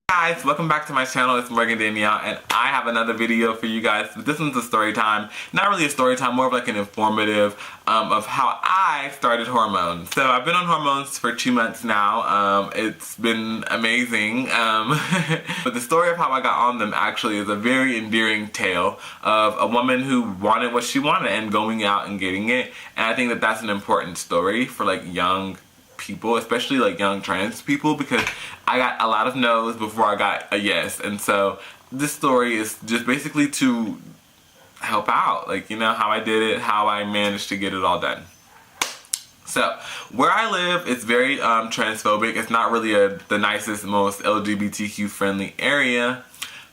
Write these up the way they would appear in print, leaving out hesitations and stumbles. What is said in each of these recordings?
Guys, welcome back to my channel. It's Morgan Danielle, and I have another video for you guys. This one's a story time. Not really a story time, more of like an informative of how I started hormones. So I've been on hormones for 2 months now. It's been amazing. But the story of how I got on them actually is a very endearing tale of a woman who wanted what she wanted and going out and getting it. And I think that that's an important story for like young people, especially like young trans people, because I got a lot of no's before I got a yes. And so this story is just basically to help out, like, you know, how I did it, how I managed to get it all done. So where I live, it's very transphobic. It's not really the nicest, most LGBTQ friendly area,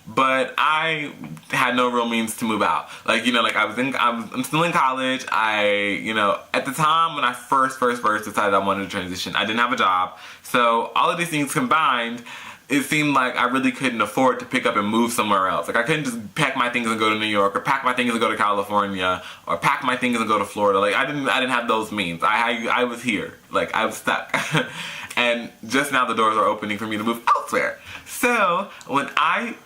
but I had no real means to move out. Like, you know, like I'm still in college. At the time when I first decided I wanted to transition, I didn't have a job. So all of these things combined, it seemed like I really couldn't afford to pick up and move somewhere else. Like I couldn't just pack my things and go to New York, or pack my things and go to California, or pack my things and go to Florida. Like I didn't have those means. I was here. Like I was stuck. And just now the doors are opening for me to move elsewhere. So when I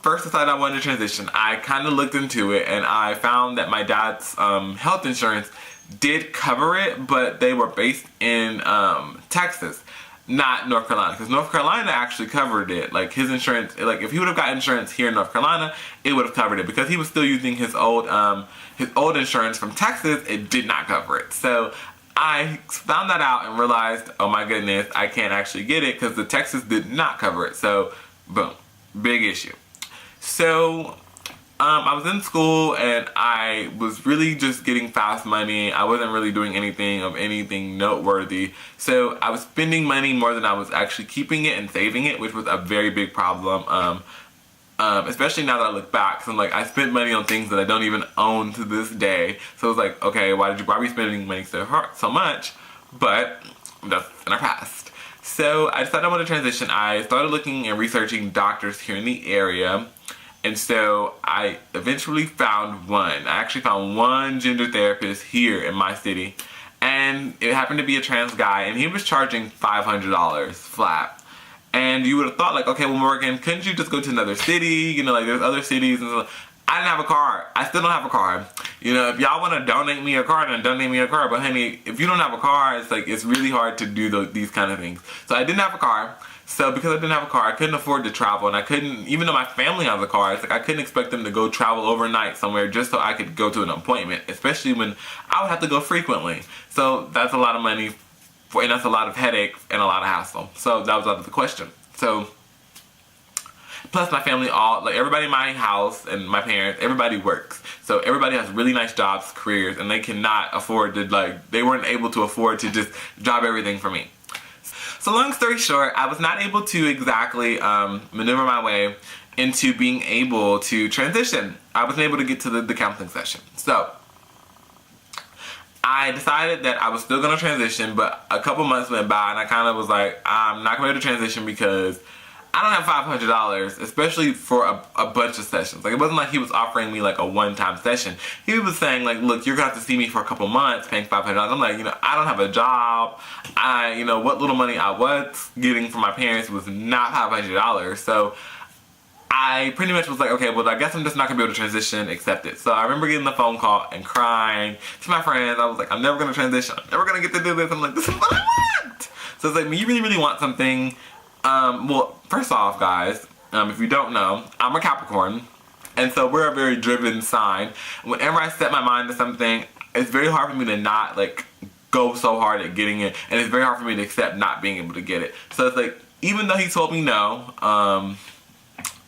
first decided I wanted to transition, I kind of looked into it, and I found that my dad's health insurance did cover it, but they were based in Texas, not North Carolina, because North Carolina actually covered it. Like his insurance, like if he would have got insurance here in North Carolina, it would have covered it. Because he was still using his old insurance from Texas, it did not cover it. So I found that out and realized, oh my goodness, I can't actually get it because the Texas did not cover it. So boom, big issue. So I was in school and I was really just getting fast money. I wasn't really doing anything noteworthy. So I was spending money more than I was actually keeping it and saving it, which was a very big problem. Especially now that I look back, so I'm like, I spent money on things that I don't even own to this day. So it was like, okay, why are we spending money so much? But that's in our past. So I decided I wanted to transition. I started looking and researching doctors here in the area. And so I eventually found one. I actually found one gender therapist here in my city. And it happened to be a trans guy, and he was charging $500 flat. And you would have thought, like, okay, well, Morgan, couldn't you just go to another city? You know, like there's other cities and stuff. I didn't have a car. I still don't have a car. You know, if y'all want to donate me a car, then donate me a car. But honey, if you don't have a car, it's like, it's really hard to do these kind of things. So I didn't have a car. So because I didn't have a car, I couldn't afford to travel, and I couldn't, even though my family has a car, it's like I couldn't expect them to go travel overnight somewhere just so I could go to an appointment, especially when I would have to go frequently. So that's a lot of money, and that's a lot of headache and a lot of hassle. So that was out of the question. So plus my family, everybody in my house and my parents, everybody works. So everybody has really nice jobs, careers, and they cannot afford to, they weren't able to afford to just drop everything for me. So long story short, I was not able to exactly maneuver my way into being able to transition. I wasn't able to get to the counseling session. So I decided that I was still going to transition, but a couple months went by and I kind of was like, I'm not going to transition because I don't have $500, especially for a bunch of sessions. Like, it wasn't like he was offering me like a one-time session. He was saying like, look, you're gonna have to see me for a couple months paying $500. I'm like, you know, I don't have a job. What little money I was getting from my parents was not $500. So I pretty much was like, okay, well, I guess I'm just not gonna be able to transition, accept it. So I remember getting the phone call and crying to my friends. I was like, I'm never gonna transition. I'm never gonna get to do this. I'm like, this is what I want. So it's like, when you really, really want something, well, first off, guys, if you don't know, I'm a Capricorn, and so we're a very driven sign. Whenever I set my mind to something, it's very hard for me to not, like, go so hard at getting it, and it's very hard for me to accept not being able to get it. So it's like, even though he told me no,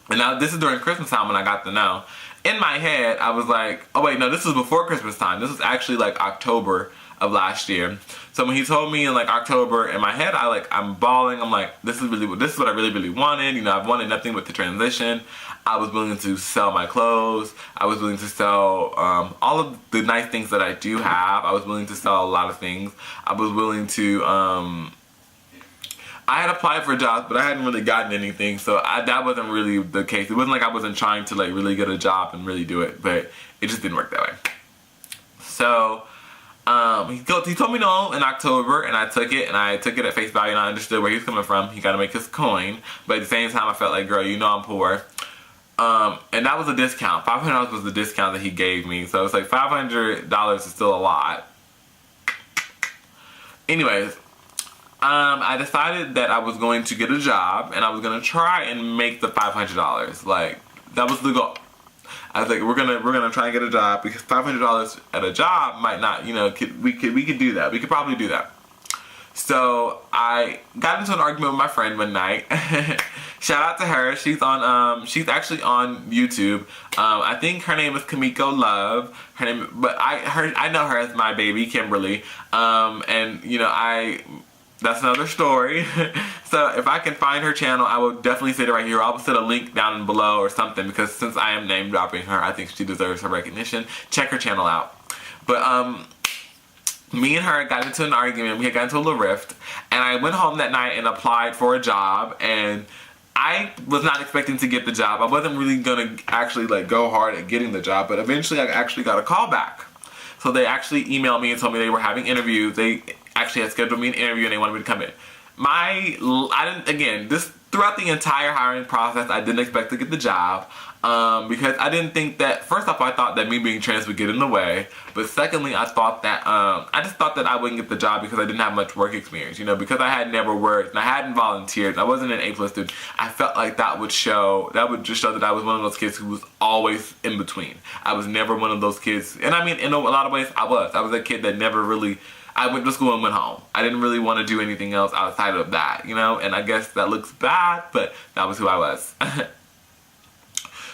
and now this is during Christmas time when I got the no, in my head, I was like, oh wait, no, this was before Christmas time. This was actually, like, October of last year. So when he told me in like October, in my head I'm bawling. I'm like, this is what I really wanted. You know, I've wanted nothing but the transition. I was willing to sell my clothes. I was willing to sell all of the nice things that I do have. I was willing to sell a lot of things. I was willing to I had applied for jobs, but I hadn't really gotten anything, so that wasn't really the case. It wasn't like I wasn't trying to like really get a job and really do it, but it just didn't work that way. So He told me no in October, and I took it at face value, and I understood where he was coming from. He got to make his coin, but at the same time, I felt like, girl, you know I'm poor. And that was a discount. $500 was the discount that he gave me, so it's like $500 is still a lot. Anyways, I decided that I was going to get a job, and I was gonna try and make the $500. Like, that was the goal. I was like, we're gonna try and get a job, because $500 at a job might not, you know, we could do that. We could probably do that. So I got into an argument with my friend one night. Shout out to her. She's actually on YouTube. I think her name is Kamiko Love. But I know her as my baby Kimberly. And you know, that's another story. So if I can find her channel, I will definitely say it right here. I'll put a link down below or something, because since I am name dropping her, I think she deserves her recognition. Check her channel out. But me and her got into an argument. We had got into a little rift, and I went home that night and applied for a job, and I was not expecting to get the job. I wasn't really gonna actually like go hard at getting the job, but eventually I actually got a call back. So they actually emailed me and told me they were having interviews. They actually had scheduled me an interview, and they wanted me to come in. Throughout the entire hiring process, I didn't expect to get the job, because I didn't think that, first off, I thought that me being trans would get in the way, but secondly, I thought that, I just thought that I wouldn't get the job because I didn't have much work experience, you know, because I had never worked, and I hadn't volunteered, and I wasn't an A+ student. I felt like that would just show that I was one of those kids who was always in between. I was never one of those kids, and I mean, in a lot of ways, I was a kid that never really, I went to school and went home. I didn't really want to do anything else outside of that, you know? And I guess that looks bad, but that was who I was.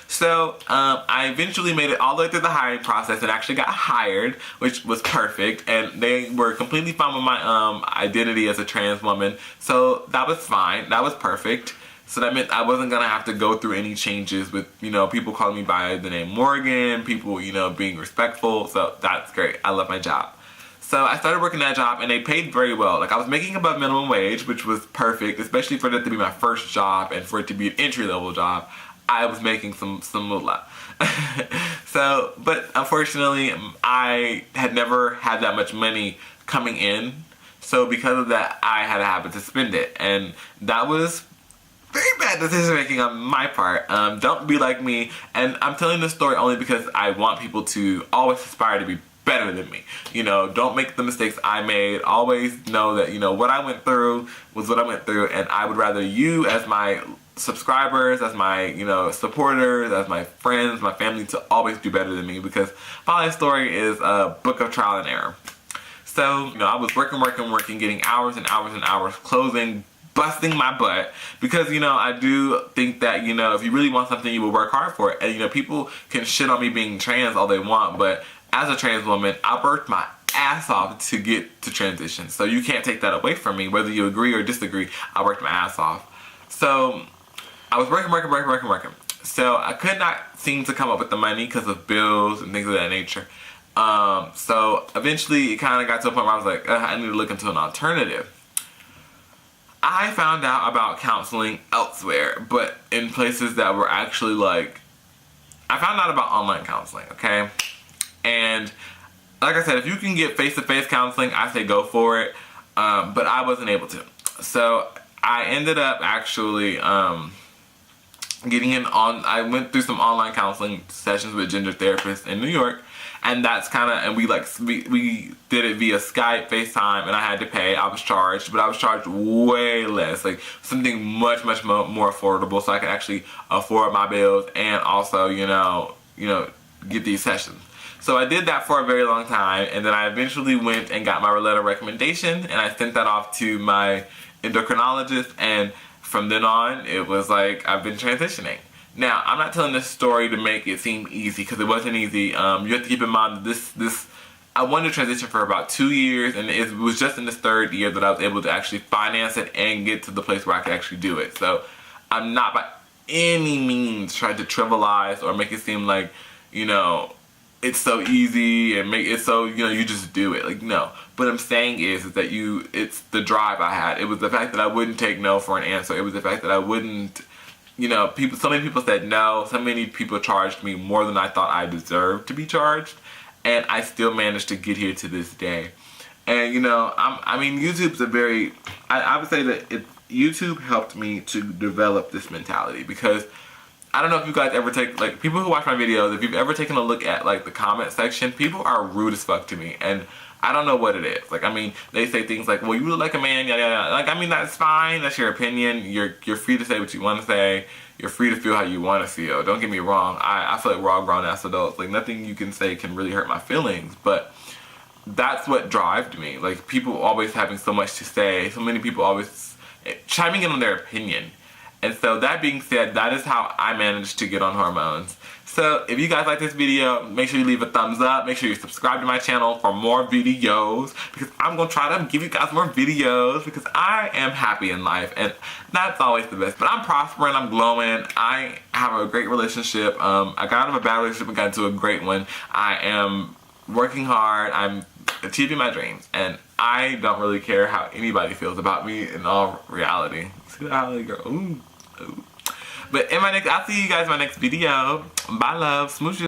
So, I eventually made it all the way through the hiring process and actually got hired, which was perfect. And they were completely fine with my identity as a trans woman. So that was fine. That was perfect. So that meant I wasn't going to have to go through any changes with, you know, people calling me by the name Morgan, people, you know, being respectful. So that's great. I love my job. So I started working that job, and they paid very well. Like, I was making above minimum wage, which was perfect, especially for that to be my first job and for it to be an entry-level job. I was making some moolah. So, but unfortunately, I had never had that much money coming in. So because of that, I had a habit to spend it. And that was very bad decision making on my part. Don't be like me. And I'm telling this story only because I want people to always aspire to be better than me. You know, don't make the mistakes I made. Always know that, you know, what I went through was what I went through, and I would rather you as my subscribers, as my, you know, supporters, as my friends, my family, to always do better than me, because my life story is a book of trial and error. So, you know, I was working, getting hours and hours and hours, closing, busting my butt, because, you know, I do think that, you know, if you really want something, you will work hard for it. And, you know, people can shit on me being trans all they want, but as a trans woman, I worked my ass off to get to transition. So you can't take that away from me, whether you agree or disagree. I worked my ass off. So I was working. So I could not seem to come up with the money because of bills and things of that nature. So eventually it kind of got to a point where I was like, I need to look into an alternative. I found out about counseling elsewhere, but in places that were actually like, I found out about online counseling, okay? And like I said, if you can get face-to-face counseling, I say go for it. But I wasn't able to. So I ended up actually getting in on, I went through some online counseling sessions with gender therapists in New York. And that's kind of, and we did it via Skype, FaceTime, and I had to pay. I was charged, but I was charged way less, like something much more affordable, so I could actually afford my bills and also, you know, get these sessions. So I did that for a very long time, and then I eventually went and got my letter of recommendation, and I sent that off to my endocrinologist, and from then on, it was like I've been transitioning. Now, I'm not telling this story to make it seem easy, because it wasn't easy. You have to keep in mind that I wanted to transition for about 2 years, and it was just in this third year that I was able to actually finance it and get to the place where I could actually do it. So I'm not by any means trying to trivialize or make it seem like, you know, it's so easy and make it so, you know, you just do it. Like, no. What I'm saying is that it's the drive I had. It was the fact that I wouldn't take no for an answer. It was the fact that I wouldn't, you know, so many people said no. So many people charged me more than I thought I deserved to be charged. and I still managed to get here to this day. And you know, I mean, YouTube's a very, I would say that YouTube helped me to develop this mentality, because I don't know if you guys ever take, like, people who watch my videos, if you've ever taken a look at, like, the comment section, people are rude as fuck to me, and I don't know what it is. Like, I mean, they say things like, well, you look like a man, yada, yada. Like, I mean, that's fine, that's your opinion, you're free to say what you want to say, you're free to feel how you want to feel. Don't get me wrong, I feel like we're all grown-ass adults, like, nothing you can say can really hurt my feelings, but that's what drove me. Like, people always having so much to say, so many people always chiming in on their opinion. And so that being said, that is how I managed to get on hormones. So if you guys like this video, make sure you leave a thumbs up. Make sure you subscribe to my channel for more videos, because I'm going to try to give you guys more videos, because I am happy in life, and that's always the best. But I'm prospering, I'm glowing, I have a great relationship. I got out of a bad relationship and got into a great one. I am working hard, I'm achieving my dreams, and I don't really care how anybody feels about me in all reality. See that Holly girl? Ooh, ooh. But in my next, I'll see you guys in my next video. Bye, love. Smooches.